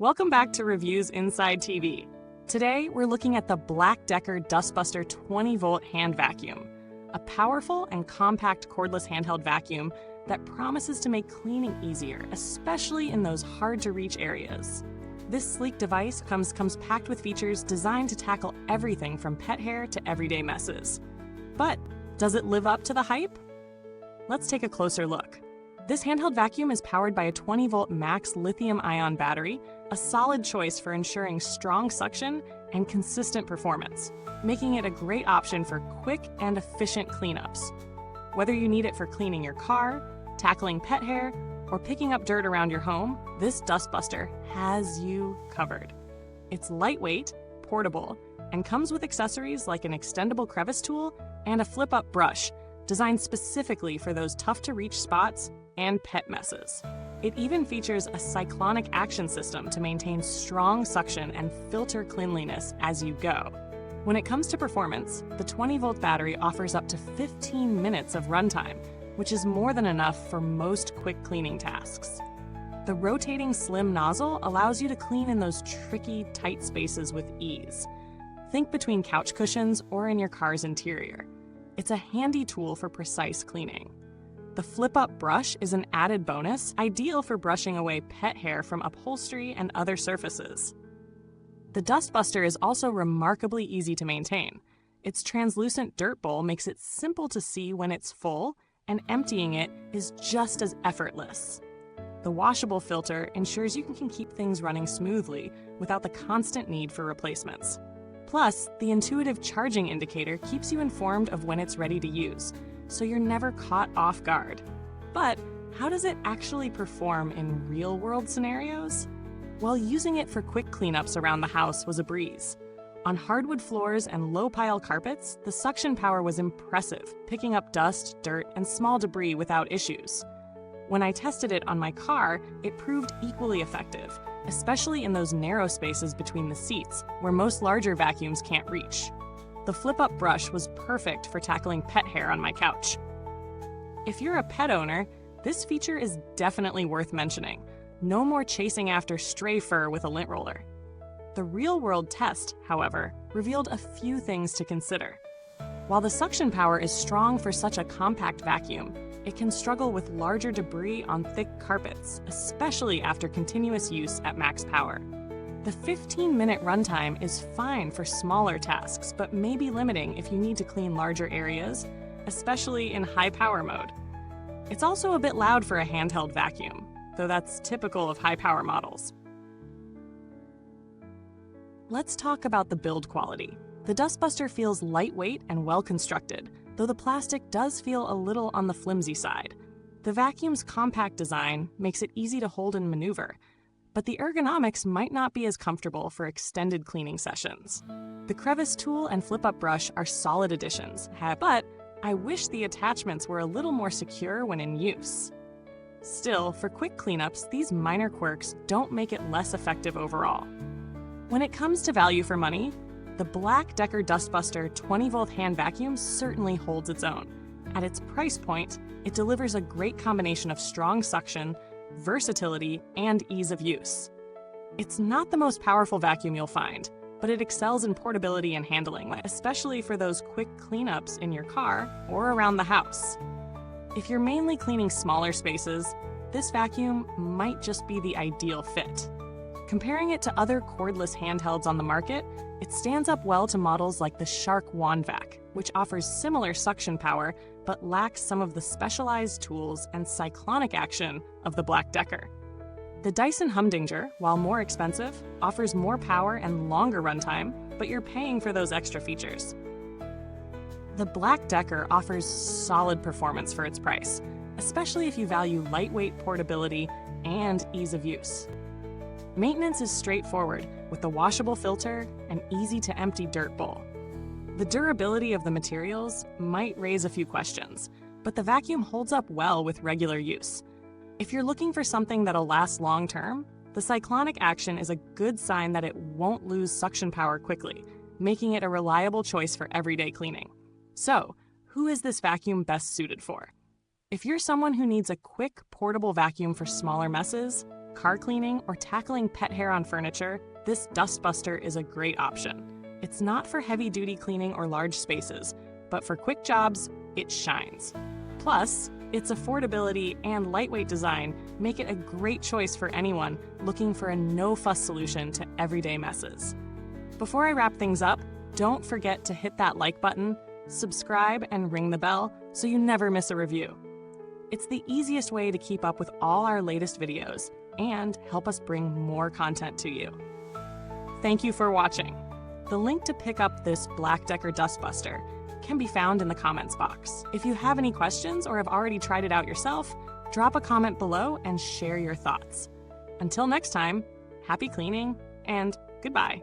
Welcome back to Reviewsinsidetv. Today, we're looking at the BLACK+DECKER dustbuster 20V hand vacuum, a powerful and compact cordless handheld vacuum that promises to make cleaning easier, especially in those hard-to-reach areas. This sleek device comes packed with features designed to tackle everything from pet hair to everyday messes. But does it live up to the hype? Let's take a closer look. This handheld vacuum is powered by a 20V max lithium-ion battery, a solid choice for ensuring strong suction and consistent performance, making it a great option for quick and efficient cleanups. Whether you need it for cleaning your car, tackling pet hair, or picking up dirt around your home, this dustbuster has you covered. It's lightweight, portable, and comes with accessories like an extendable crevice tool and a flip-up brush, designed specifically for those tough-to-reach spots and pet messes. It even features a cyclonic action system to maintain strong suction and filter cleanliness as you go. When it comes to performance, the 20V battery offers up to 15 minutes of runtime, which is more than enough for most quick cleaning tasks. The rotating slim nozzle allows you to clean in those tricky, tight spaces with ease. Think between couch cushions or in your car's interior. It's a handy tool for precise cleaning. The flip-up brush is an added bonus, ideal for brushing away pet hair from upholstery and other surfaces. The dustbuster is also remarkably easy to maintain. Its translucent dirt bowl makes it simple to see when it's full, and emptying it is just as effortless. The washable filter ensures you can keep things running smoothly without the constant need for replacements. Plus, the intuitive charging indicator keeps you informed of when it's ready to use, so you're never caught off guard. But how does it actually perform in real-world scenarios? Well, using it for quick cleanups around the house was a breeze. On hardwood floors and low-pile carpets, the suction power was impressive, picking up dust, dirt, and small debris without issues. When I tested it on my car, it proved equally effective, especially in those narrow spaces between the seats, where most larger vacuums can't reach. The flip-up brush was perfect for tackling pet hair on my couch. If you're a pet owner, this feature is definitely worth mentioning. No more chasing after stray fur with a lint roller. The real-world test, however, revealed a few things to consider. While the suction power is strong for such a compact vacuum, it can struggle with larger debris on thick carpets, especially after continuous use at max power. The 15-minute runtime is fine for smaller tasks, but may be limiting if you need to clean larger areas, especially in high-power mode. It's also a bit loud for a handheld vacuum, though that's typical of high-power models. Let's talk about the build quality. The dustbuster feels lightweight and well-constructed, though the plastic does feel a little on the flimsy side. The vacuum's compact design makes it easy to hold and maneuver, but the ergonomics might not be as comfortable for extended cleaning sessions. The crevice tool and flip-up brush are solid additions, but I wish the attachments were a little more secure when in use. Still, for quick cleanups, these minor quirks don't make it less effective overall. When it comes to value for money, the BLACK+DECKER dustbuster 20V hand vacuum certainly holds its own. At its price point, it delivers a great combination of strong suction, versatility, and ease of use. It's not the most powerful vacuum you'll find, but it excels in portability and handling, especially for those quick cleanups in your car or around the house. If you're mainly cleaning smaller spaces, this vacuum might just be the ideal fit. Comparing it to other cordless handhelds on the market, it stands up well to models like the Shark WandVac, which offers similar suction power but lacks some of the specialized tools and cyclonic action of the BLACK+DECKER. The Dyson Humdinger, while more expensive, offers more power and longer runtime, but you're paying for those extra features. The BLACK+DECKER offers solid performance for its price, especially if you value lightweight portability and ease of use. Maintenance is straightforward with the washable filter and easy-to-empty dirt bowl. The durability of the materials might raise a few questions, but the vacuum holds up well with regular use. If you're looking for something that'll last long-term, the cyclonic action is a good sign that it won't lose suction power quickly, making it a reliable choice for everyday cleaning. So, who is this vacuum best suited for? If you're someone who needs a quick, portable vacuum for smaller messes, car cleaning or tackling pet hair on furniture, this dustbuster is a great option. It's not for heavy-duty cleaning or large spaces, but for quick jobs, it shines. Plus, its affordability and lightweight design make it a great choice for anyone looking for a no-fuss solution to everyday messes. Before I wrap things up, don't forget to hit that like button, subscribe, and ring the bell so you never miss a review. It's the easiest way to keep up with all our latest videos and help us bring more content to you. Thank you for watching. The link to pick up this BLACK+DECKER dustbuster can be found in the comments box. If you have any questions or have already tried it out yourself, drop a comment below and share your thoughts. Until next time, happy cleaning and goodbye.